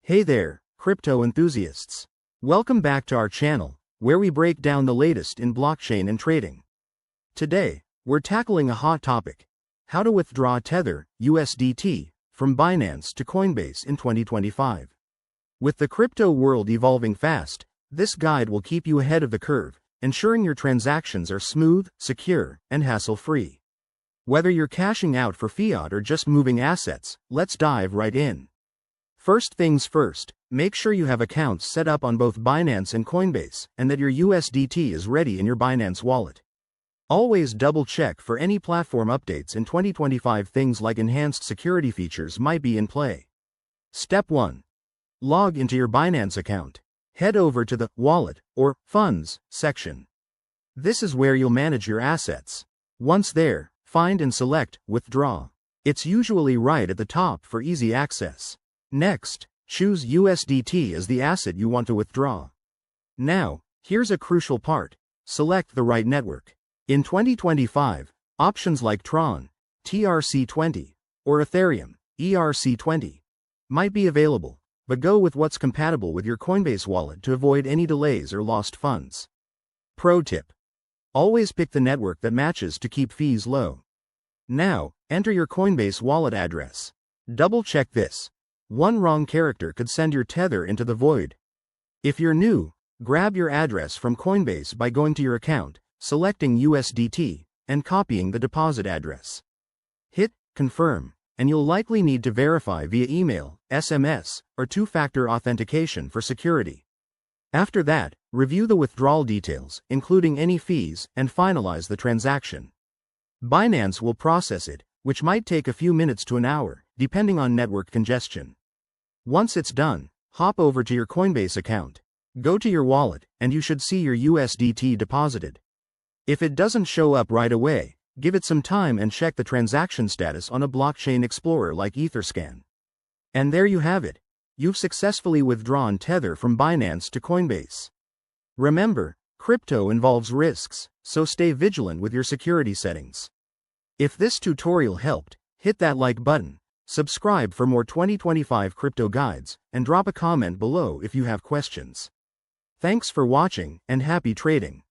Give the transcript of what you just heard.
Hey there, crypto enthusiasts. Welcome back to our channel, where we break down the latest in blockchain and trading. Today, we're tackling a hot topic: how to withdraw Tether, USDT, from Binance to Coinbase in 2025. With the crypto world evolving fast, this guide will keep you ahead of the curve, ensuring your transactions are smooth, secure, and hassle-free. Whether you're cashing out for fiat or just moving assets, let's dive right in. First things first, make sure you have accounts set up on both Binance and Coinbase, and that your USDT is ready in your Binance wallet. Always double-check for any platform updates in 2025. Things like enhanced security features might be in play. Step 1. Log into your Binance account. Head over to the Wallet or Funds section. This is where you'll manage your assets. Once there, find and select Withdraw. It's usually right at the top for easy access. Next, choose USDT as the asset you want to withdraw. Now, here's a crucial part: select the right network. In 2025, options like Tron, TRC20, or Ethereum, ERC20, might be available, but go with what's compatible with your Coinbase wallet to avoid any delays or lost funds. Pro tip: always pick the network that matches to keep fees low. Now, enter your Coinbase wallet address. Double-check this. One wrong character could send your Tether into the void. If you're new, grab your address from Coinbase by going to your account, selecting USDT, and copying the deposit address. Hit Confirm, and you'll likely need to verify via email, SMS, or two-factor authentication for security. After that, review the withdrawal details, including any fees, and finalize the transaction. Binance will process it, which might take a few minutes to an hour, depending on network congestion. Once it's done, hop over to your Coinbase account. Go to your wallet, and you should see your USDT deposited. If it doesn't show up right away, give it some time and check the transaction status on a blockchain explorer like Etherscan. And there you have it. You've successfully withdrawn Tether from Binance to Coinbase. Remember, crypto involves risks, so stay vigilant with your security settings. If this tutorial helped, hit that like button, subscribe for more 2025 crypto guides, and drop a comment below if you have questions. Thanks for watching, and happy trading.